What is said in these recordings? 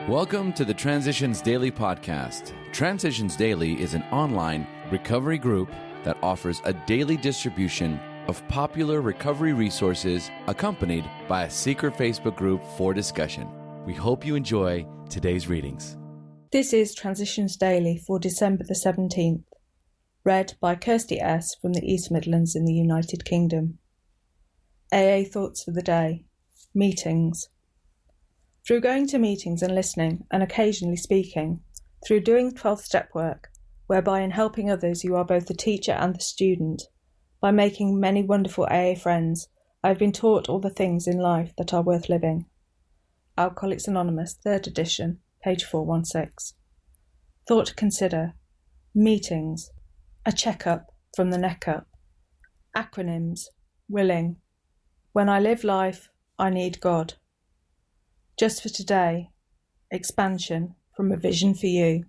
Welcome to the Transitions Daily podcast. Transitions Daily is an online recovery group that offers a daily distribution of popular recovery resources accompanied by a secret Facebook group for discussion. We hope you enjoy today's readings. This is Transitions Daily for December the 17th, read by Kirsty S. from the East Midlands in the United Kingdom. AA Thoughts for the Day. Meetings. Through going to meetings and listening, and occasionally speaking, through doing 12th step work, whereby in helping others you are both the teacher and the student, by making many wonderful AA friends, I have been taught all the things in life that are worth living. Alcoholics Anonymous, 3rd edition, page 416. Thought to consider. Meetings. A checkup from the neck up. Acronyms. Willing. When I live life, I need God. Just for today, expansion from a vision for you.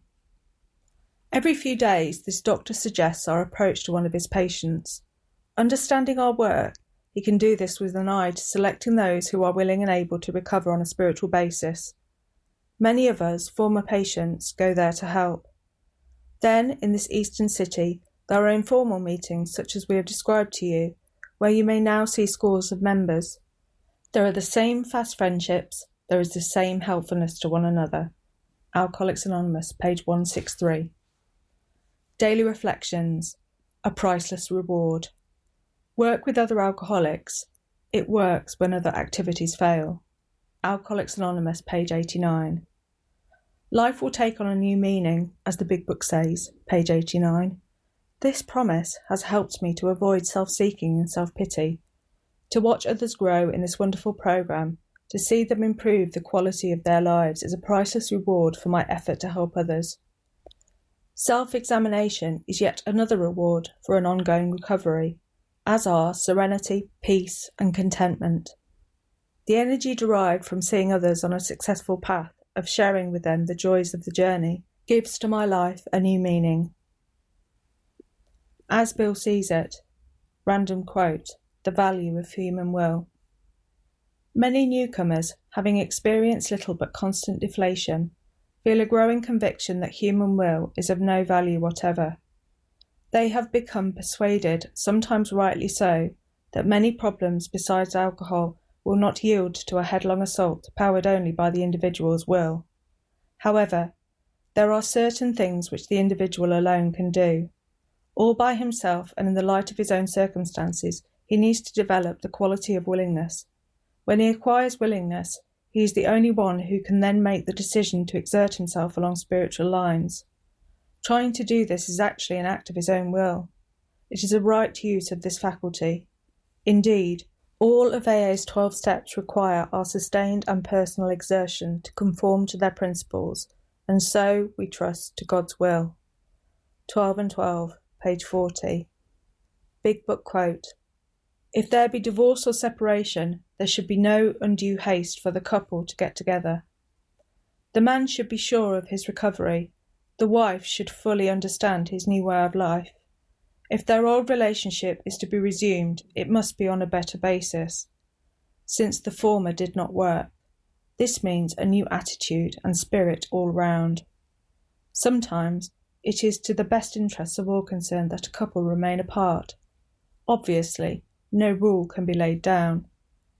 Every few days, this doctor suggests our approach to one of his patients. Understanding our work, he can do this with an eye to selecting those who are willing and able to recover on a spiritual basis. Many of us, former patients, go there to help. Then, in this eastern city, there are informal meetings such as we have described to you, where you may now see scores of members. There are the same fast friendships. There is the same helpfulness to one another. Alcoholics Anonymous, page 163. Daily Reflections. A priceless reward. Work with other alcoholics. It works when other activities fail. Alcoholics Anonymous, page 89. Life will take on a new meaning, as the Big Book says, page 89. This promise has helped me to avoid self-seeking and self-pity, to watch others grow in this wonderful program. To see them improve the quality of their lives is a priceless reward for my effort to help others. Self-examination is yet another reward for an ongoing recovery, as are serenity, peace, and contentment. The energy derived from seeing others on a successful path, of sharing with them the joys of the journey, gives to my life a new meaning. As Bill sees it, random quote, the value of human will. Many newcomers, having experienced little but constant deflation, feel a growing conviction that human will is of no value whatever. They have become persuaded, sometimes rightly so, that many problems besides alcohol will not yield to a headlong assault powered only by the individual's will. However, there are certain things which the individual alone can do. All by himself and in the light of his own circumstances, he needs to develop the quality of willingness. When he acquires willingness, he is the only one who can then make the decision to exert himself along spiritual lines. Trying to do this is actually an act of his own will. It is a right use of this faculty. Indeed, all of AA's 12 steps require our sustained and personal exertion to conform to their principles, and so, we trust, to God's will. 12 and 12, page 40. Big Book quote. If there be divorce or separation, there should be no undue haste for the couple to get together. The man should be sure of his recovery. The wife should fully understand his new way of life. If their old relationship is to be resumed, it must be on a better basis, since the former did not work. This means a new attitude and spirit all round. Sometimes it is to the best interests of all concerned that a couple remain apart. Obviously, no rule can be laid down.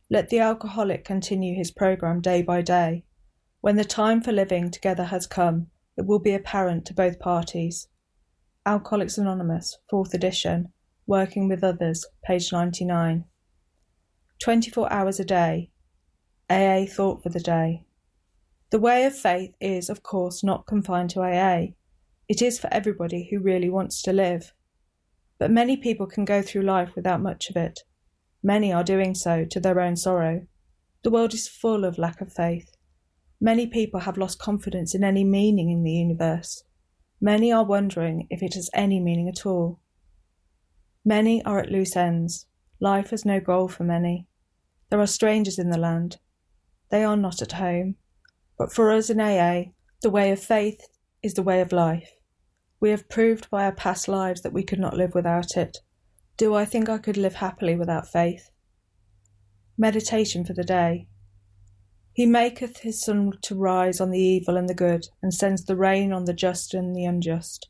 Let the alcoholic continue his program day by day. When the time for living together has come, it will be apparent to both parties. Alcoholics Anonymous, 4th edition, Working with Others, page 99. 24 hours a day. AA Thought for the Day. The way of faith is, of course, not confined to AA. It is for everybody who really wants to live. But many people can go through life without much of it. Many are doing so to their own sorrow. The world is full of lack of faith. Many people have lost confidence in any meaning in the universe. Many are wondering if it has any meaning at all. Many are at loose ends. Life has no goal for many. There are strangers in the land. They are not at home. But for us in AA, the way of faith is the way of life. We have proved by our past lives that we could not live without it. Do I think I could live happily without faith? Meditation for the day. He maketh his sun to rise on the evil and the good, and sends the rain on the just and the unjust.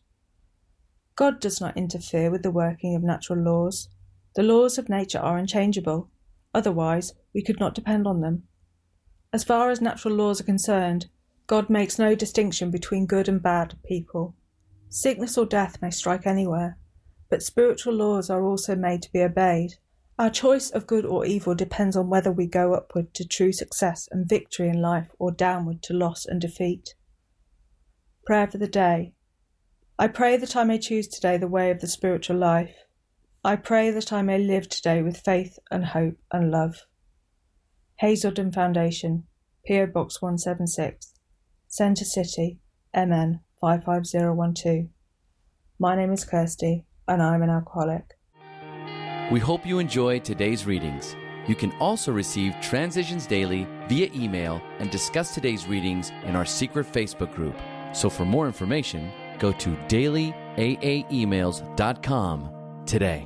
God does not interfere with the working of natural laws. The laws of nature are unchangeable. Otherwise, we could not depend on them. As far as natural laws are concerned, God makes no distinction between good and bad people. Sickness or death may strike anywhere, but spiritual laws are also made to be obeyed. Our choice of good or evil depends on whether we go upward to true success and victory in life or downward to loss and defeat. Prayer for the day. I pray that I may choose today the way of the spiritual life. I pray that I may live today with faith and hope and love. Hazelden Foundation, P.O. Box 176, Centre City, MN 55012. My name is Kirsty, and I'm an alcoholic. We hope you enjoyed today's readings. You can also receive Transitions Daily via email and discuss today's readings in our secret Facebook group. So for more information, go to dailyaaemails.com today.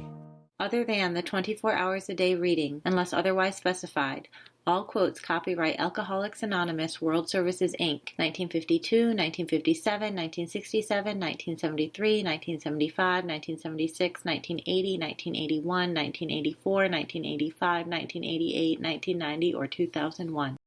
Other than the 24 hours a day reading, unless otherwise specified, all quotes copyright Alcoholics Anonymous World Services, Inc., 1952, 1957, 1967, 1973, 1975, 1976, 1980, 1981, 1984, 1985, 1988, 1990, or 2001.